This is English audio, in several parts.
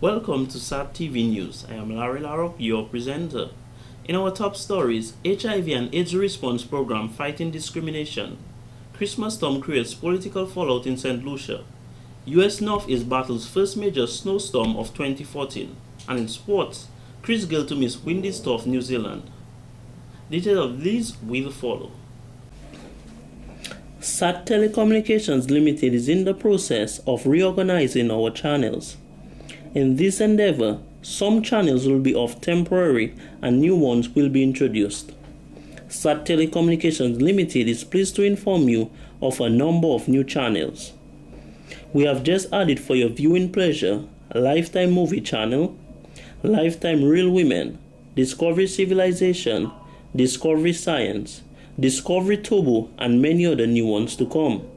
Welcome to SAT TV News. I am Larry Larop, your presenter. In our top stories, HIV and AIDS response program fighting discrimination. Christmas storm creates political fallout in St. Lucia. US Northeast battles first major snowstorm of 2014. And in sports, Chris Gayle to miss windy stuff New Zealand. Details of these will follow. SAT Telecommunications Limited is in the process of reorganizing our channels. In this endeavor, some channels will be off temporarily and new ones will be introduced. SAT Telecommunications Limited is pleased to inform you of a number of new channels. We have just added for your viewing pleasure Lifetime Movie Channel, Lifetime Real Women, Discovery Civilization, Discovery Science, Discovery Turbo, and many other new ones to come.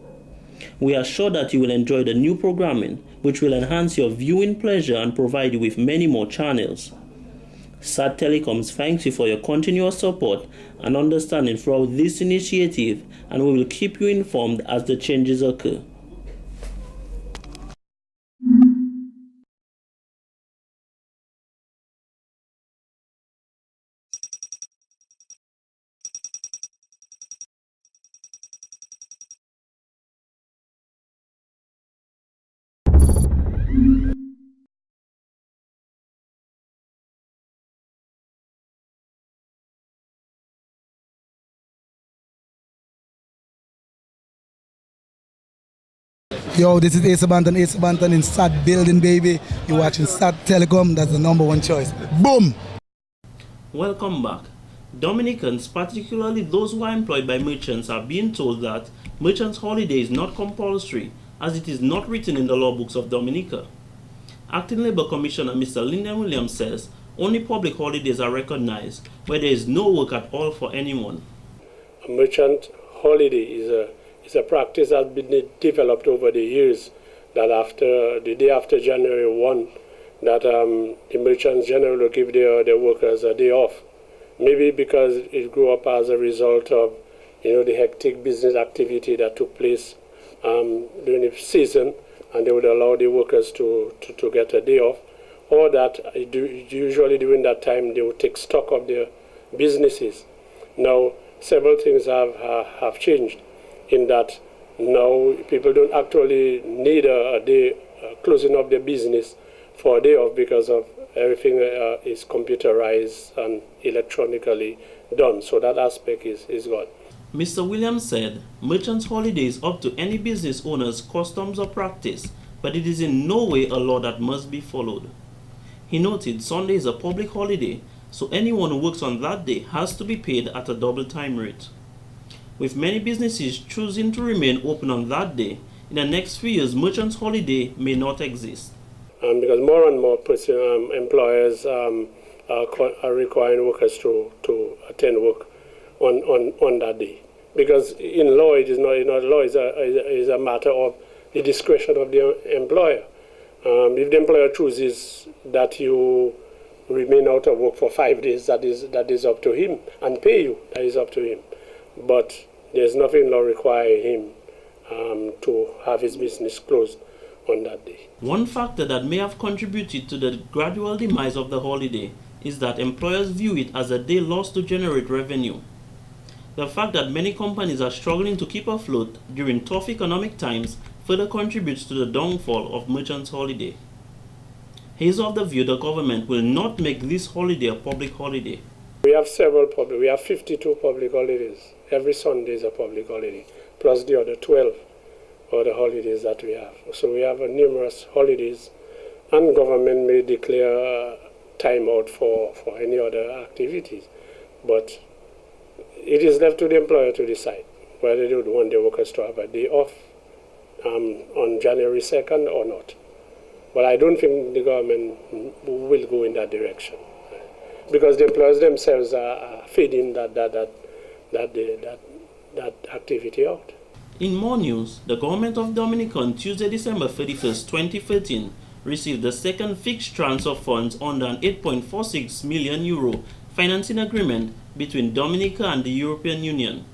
We are sure that you will enjoy the new programming, which will enhance your viewing pleasure and provide you with many more channels. SAT Telecoms thanks you for your continuous support and understanding throughout this initiative, and we will keep you informed as the changes occur. Yo, this is Ace Banton in SAT building, baby. You're watching SAT Telecom, that's the #1 choice. Boom! Welcome back. Dominicans, particularly those who are employed by merchants, are being told that merchants' holiday is not compulsory as it is not written in the law books of Dominica. Acting Labour Commissioner Mr. Lyndon Williams says only public holidays are recognized where there is no work at all for anyone. A merchant holiday is a practice that has been developed over the years, that after the day after January 1, that the merchants generally give their workers a day off. Maybe because it grew up as a result of the hectic business activity that took place during the season, and they would allow the workers to get a day off, or that usually during that time they would take stock of their businesses. Now, several things have changed, in that now people don't actually need a day closing up their business for a day off, because of everything is computerized and electronically done. So that aspect is gone. Mr. Williams said merchants' holiday is up to any business owner's customs or practice, but it is in no way a law that must be followed. He noted Sunday is a public holiday, so anyone who works on that day has to be paid at a double time rate. With many businesses choosing to remain open on that day, in the next few years merchants' holiday may not exist. Because more and more employers are requiring workers to attend work on that day. Because in law, it is not law, is a matter of the discretion of the employer. If the employer chooses that you remain out of work for 5 days, that is up to him, and pay you, that is up to him. But there's nothing in law requiring him to have his business closed on that day. One factor that may have contributed to the gradual demise of the holiday is that employers view it as a day lost to generate revenue. The fact that many companies are struggling to keep afloat during tough economic times further contributes to the downfall of merchants' holiday. He is of the view the government will not make this holiday a public holiday. We have 52 public holidays. Every Sunday is a public holiday, plus the other 12 other holidays that we have. So we have numerous holidays, and government may declare time out for any other activities. But it is left to the employer to decide whether they would want their workers to have a day off on January 2nd or not. But I don't think the government will go in that direction, because the employers themselves are feeding that activity out. In more news, the government of Dominica on Tuesday, December 31st, 2013, received the second fixed tranche of funds under an €8.46 million financing agreement between Dominica and the European Union.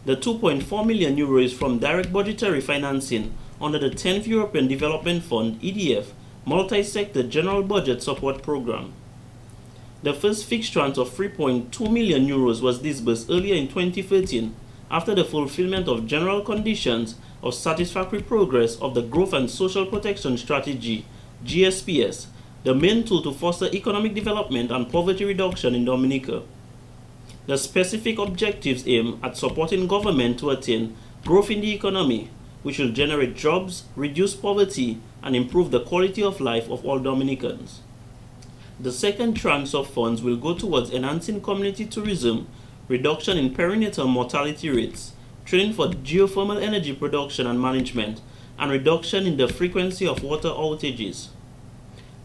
The €2.4 million is from direct budgetary financing under the 10th European Development Fund (EDF), multi-sector general budget support program. The first fixed tranche of 3.2 million euros was disbursed earlier in 2013 after the fulfillment of general conditions of satisfactory progress of the Growth and Social Protection Strategy (GSPS), the main tool to foster economic development and poverty reduction in Dominica. The specific objectives aim at supporting government to attain growth in the economy, which will generate jobs, reduce poverty, and improve the quality of life of all Dominicans. The second tranche of funds will go towards enhancing community tourism, reduction in perinatal mortality rates, training for geothermal energy production and management, and reduction in the frequency of water outages.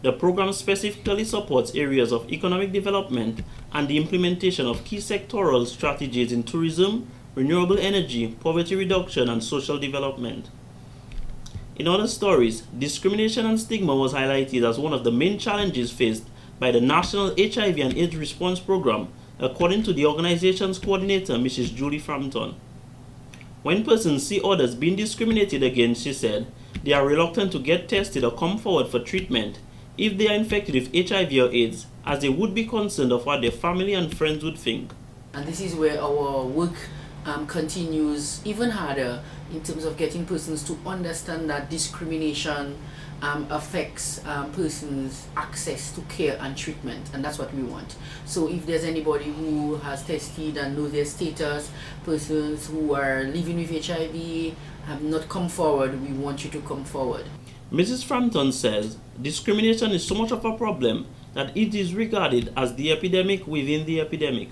The program specifically supports areas of economic development and the implementation of key sectoral strategies in tourism, renewable energy, poverty reduction, and social development. In other stories, discrimination and stigma was highlighted as one of the main challenges faced by the National HIV and AIDS Response Program, according to the organization's coordinator, Mrs. Julie Frampton. When persons see others being discriminated against, she said, they are reluctant to get tested or come forward for treatment if they are infected with HIV or AIDS, as they would be concerned of what their family and friends would think. And this is where our work continues even harder in terms of getting persons to understand that discrimination affects persons' access to care and treatment, and that's what we want. So if there's anybody who has tested and knows their status, persons who are living with HIV have not come forward, we want you to come forward. Mrs. Frampton says discrimination is so much of a problem that it is regarded as the epidemic within the epidemic.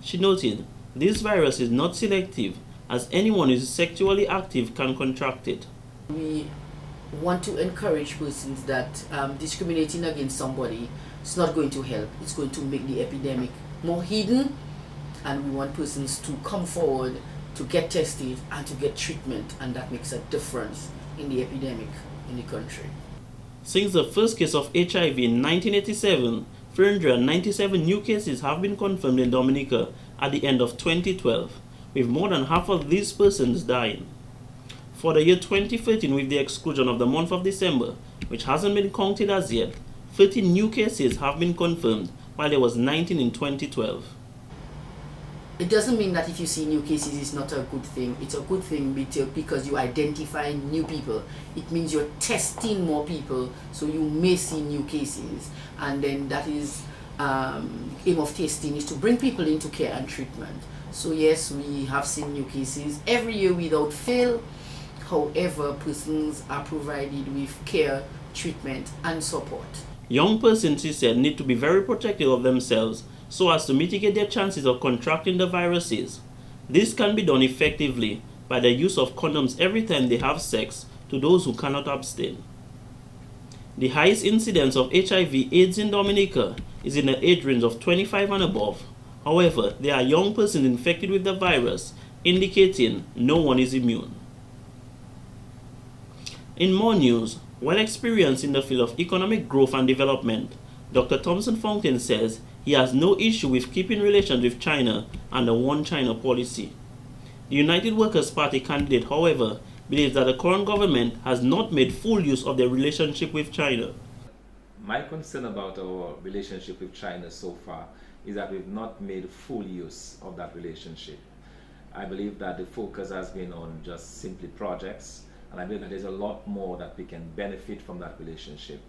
She noted, this virus is not selective, as anyone who is sexually active can contract it. We want to encourage persons that discriminating against somebody is not going to help. It's going to make the epidemic more hidden, and we want persons to come forward to get tested and to get treatment, and that makes a difference in the epidemic in the country. Since the first case of HIV in 1987, 397 new cases have been confirmed in Dominica at the end of 2012, with more than half of these persons dying. For the year 2013, with the exclusion of the month of December, which hasn't been counted as yet, 13 new cases have been confirmed, while there was 19 in 2012. It doesn't mean that if you see new cases, it's not a good thing. It's a good thing because you identify new people. It means you're testing more people, so you may see new cases. And then that is aim of testing is to bring people into care and treatment. So yes, we have seen new cases every year without fail. However, persons are provided with care, treatment, and support. Young persons, he said, need to be very protective of themselves so as to mitigate their chances of contracting the viruses. This can be done effectively by the use of condoms every time they have sex to those who cannot abstain. The highest incidence of HIV/AIDS in Dominica is in the age range of 25 and above. However, there are young persons infected with the virus, indicating no one is immune. In more news, well experienced in the field of economic growth and development, Dr. Thompson Fountain says he has no issue with keeping relations with China and the One China policy. The United Workers' Party candidate, however, believes that the current government has not made full use of their relationship with China. My concern about our relationship with China so far is that we've not made full use of that relationship. I believe that the focus has been on just simply projects, and I believe that there's a lot more that we can benefit from that relationship.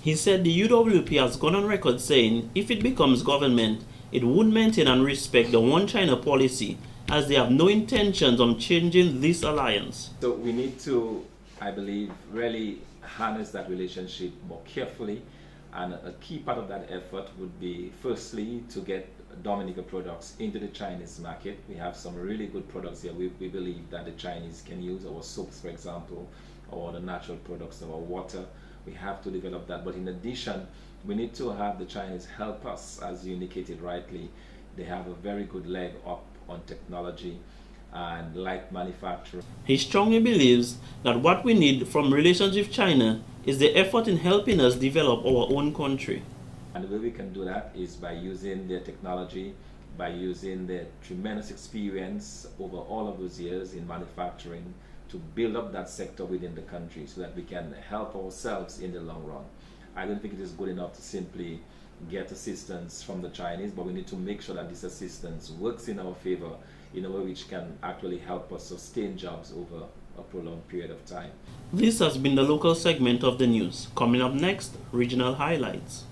He said the UWP has gone on record saying if it becomes government, it would maintain and respect the One China policy, as they have no intentions of changing this alliance. So we need to, I believe, really harness that relationship more carefully, and a key part of that effort would be firstly to get Dominica products into the Chinese market. We have some really good products here. We believe that the Chinese can use our soaps, for example, or the natural products, our water. We have to develop that. But in addition, we need to have the Chinese help us, as you indicated rightly. They have a very good leg up on technology and light manufacturing. He strongly believes that what we need from relations with China is the effort in helping us develop our own country. And the way we can do that is by using their technology, by using their tremendous experience over all of those years in manufacturing to build up that sector within the country so that we can help ourselves in the long run. I don't think it is good enough to simply get assistance from the Chinese, but we need to make sure that this assistance works in our favor in a way which can actually help us sustain jobs over a prolonged period of time. This has been the local segment of the news. Coming up next, regional highlights.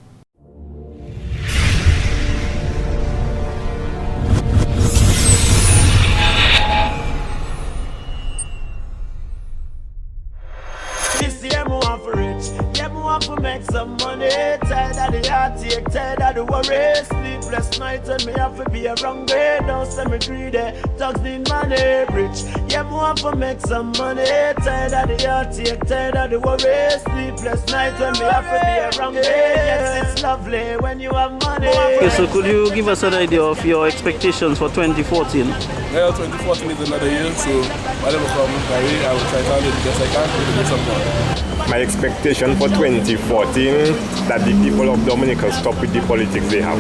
For make some money, tired of the heartache, tired of the worry, sleepless nights and me have to be around there. Don't say me greedy, thugs need money, rich. Yeah, me want to make some money, tired of the heartache, tired of the worry, sleepless nights and me have to be around there. Yes, it's lovely when you have money. Okay, so could you give us an idea of your expectations for 2014? Well, 2014 is another year, so whatever comes my way, I will try to do the best I can to do something. My expectation for 2014 that the people of Dominica stop with the politics they have.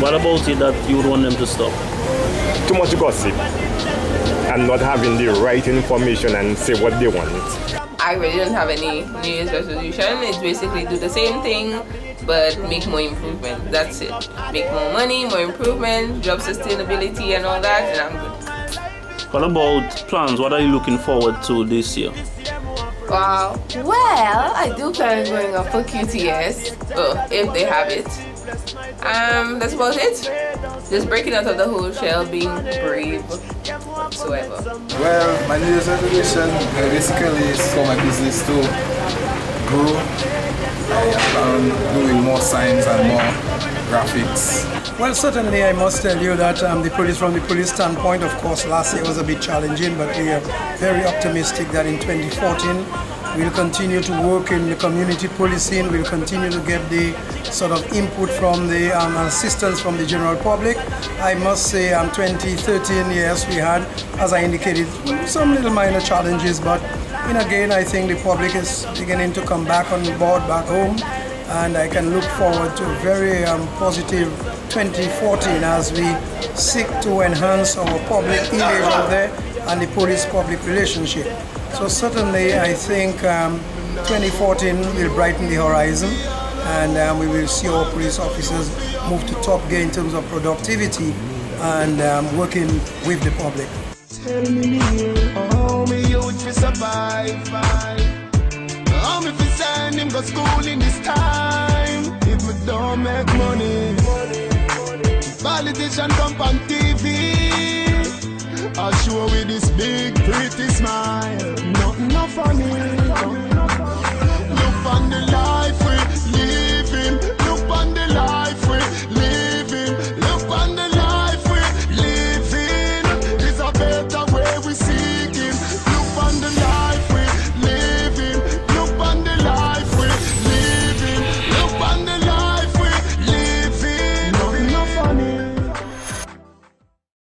What about it that you would want them to stop? Too much gossip and not having the right information and say what they want. I really don't have any New Year's resolution. It's basically do the same thing but make more improvement. That's it. Make more money, more improvement, job sustainability and all that, and I'm good. What about plans? What are you looking forward to this year? Wow. Well, I do plan on going up for QTS, if they have it. That's about it. Just breaking out of the whole shell, being brave whatsoever. Well, my New Year's resolution basically is for my business to grow. I am doing more signs and more graphics. Well, certainly I must tell you that from the police standpoint, of course, last year was a bit challenging, but we are very optimistic that in 2014 we'll continue to work in the community policing, we'll continue to get the sort of input from the assistance from the general public. I must say 2013, yes, we had, as I indicated, some little minor challenges, but again, I think the public is beginning to come back on board back home, and I can look forward to a very positive 2014 as we seek to enhance our public image out there and the police-public relationship. So certainly I think 2014 will brighten the horizon, and we will see our police officers move to top gear in terms of productivity and working with the public. Tell me how me youth fi survive. How me fi send him go school in this time. If me don't make money, politician come on TV, I show with this big pretty smile. Nothing no funny.